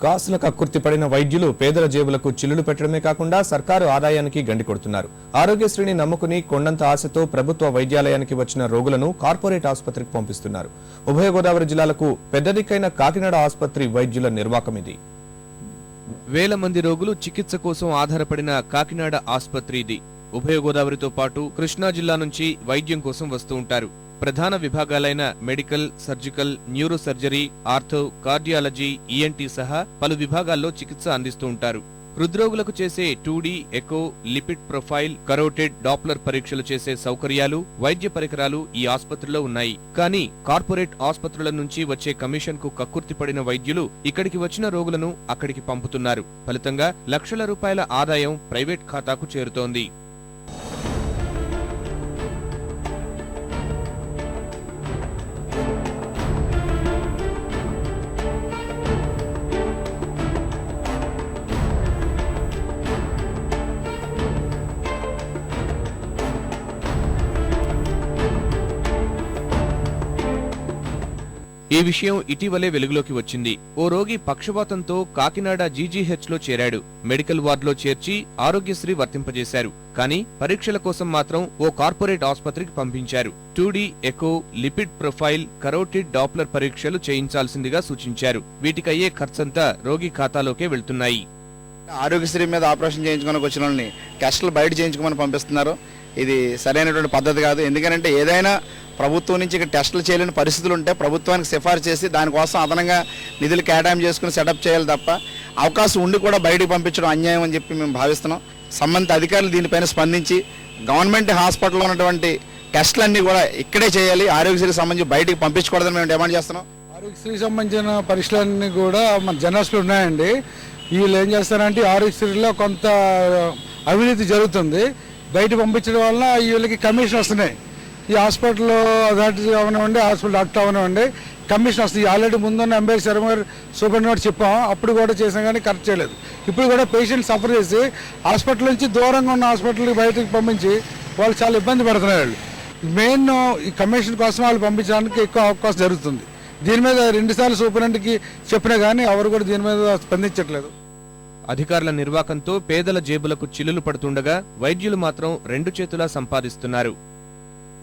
కాసులకు కక్కుర్తిపడిన వైద్యులు పేదల జేబులకు చిల్లులు పెట్టడమే కాకుండా సర్కారు ఆదాయానికి గండి కొడుతున్నారు. ఆరోగ్యశ్రీని నమ్ముకుని కొండంత ఆశతో ప్రభుత్వ వైద్యాలయానికి వచ్చిన రోగులను కార్పొరేట్ ఆసుపత్రికి పంపిస్తున్నారు. ఉభయ గోదావరి జిల్లాలకు పెద్దదిక్కైన కాకినాడ ఆసుపత్రి వైద్యుల నిర్వాకమిది. వేల మంది రోగులు చికిత్స కోసం ఆధారపడిన కాకినాడ ఆసుపత్రి ఇది. ఉభయ గోదావరితో పాటు కృష్ణా జిల్లా నుంచి వైద్యం కోసం వస్తూ ఉంటారు. ప్రధాన విభాగాలైన medical, surgical, neuro surgery, ortho, cardiology, ENT సహా పలు విభాగాల్లో చికిత్స అందిస్తూ ఉంటారు. హృద్రోగులకు చేసే 2D, echo, lipid profile, carotid, Doppler పరీక్షలు చేసే సౌకర్యాలు, వైద్య పరికరాలు ఈ ఆసుపత్రిలో ఉన్నాయి. కానీ కార్పొరేట్ ఆసుపత్రుల నుంచి వచ్చే కమిషన్ కు కక్కుర్తిపడిన వైద్యులు ఇక్కడికి వచ్చిన రోగులను అక్కడికి పంపుతున్నారు. ఫలితంగా లక్షల రూపాయల ఆదాయం ప్రైవేట్ ఖాతాకు చేరుతోంది. ఈ విషయం ఇటీవలే వెలుగులోకి వచ్చింది. ఓ రోగి పక్షవాతంతో కాకినాడ జీజీహెచ్ లో చేరాడు. మెడికల్ వార్డులో చేర్చి ఆరోగ్యశ్రీ వర్తింపజేశారు. కానీ పరీక్షల కోసం మాత్రం ఓ కార్పొరేట్ ఆసుపత్రికి పంపించారు. 2D, echo, lipid profile, carotid, Doppler పరీక్షలు చేయించాల్సిందిగా సూచించారు. వీటికయ్యే ఖర్చంతా రోగి ఖాతాలోకే వెళ్తున్నాయి. ఆరోగ్యశ్రీ మీద ఆపరేషన్ చేయించుకోవడానికి వచ్చిన వాళ్ళని టెస్టులు బయట చేయించుకోమని పంపిస్తున్నారు. ఇది సరైనటువంటి పద్ధతి కాదు. ఎందుకంటే ఏదైనా ప్రభుత్వం నుంచి ఇక్కడ టెస్టులు చేయలేని పరిస్థితులు ఉంటే ప్రభుత్వానికి సిఫార్సు చేసి దానికోసం అదనంగా నిధులు కేటాయింపు చేసుకుని సెటప్ చేయాలి తప్ప అవకాశం ఉండి కూడా బయటకు పంపించడం అన్యాయం అని చెప్పి మేము భావిస్తున్నాం. సంబంధిత అధికారులు దీనిపైన స్పందించి గవర్నమెంట్ హాస్పిటల్లో ఉన్నటువంటి టెస్టులన్నీ కూడా ఇక్కడే చేయాలి. ఆరోగ్యశ్రీకి సంబంధించి బయటికి పంపించకూడదని మేము డిమాండ్ చేస్తున్నాం. ఆరోగ్యశ్రీకి సంబంధించిన పరీక్షలన్నీ కూడా మన జనరల్స్లో ఉన్నాయండి. వీళ్ళు ఏం చేస్తారంటే ఆరోగ్యశ్రీలో కొంత అవినీతి జరుగుతుంది. బయట పంపించడం వల్ల వీళ్ళకి కమిషన్ వస్తున్నాయి. ఈ హాస్పిటల్లో అథారిటీ అవనివ్వండి, హాస్పిటల్ డాక్టర్ అవనివ్వండి, కమిషన్ వస్తుంది. ఆల్రెడీ ముందున్న ఎంబీఆర్ శర్మ గారు సూపరింటెండెంట్ చెప్పాం, అప్పుడు కూడా చేసాం కానీ కరెక్ట్ చేయలేదు. ఇప్పుడు కూడా పేషెంట్ సఫర్ చేసి హాస్పిటల్ నుంచి దూరంగా ఉన్న హాస్పిటల్కి బయటకు పంపించి వాళ్ళు చాలా ఇబ్బంది పడుతున్నారు. మెయిన్ ఈ కమిషన్ కోసం వాళ్ళు పంపించడానికి ఎక్కువ అవకాశం జరుగుతుంది. దీని మీద 2 సార్లు సూపరింటెండెంట్కి చెప్పినా కానీ ఎవరు కూడా దీని మీద స్పందించట్లేదు. అధికారుల నిర్వాకంతో పేదల జేబులకు చిల్లులు పడుతుండగా వైద్యులు మాత్రం 2 చేతులా సంపాదిస్తున్నారు.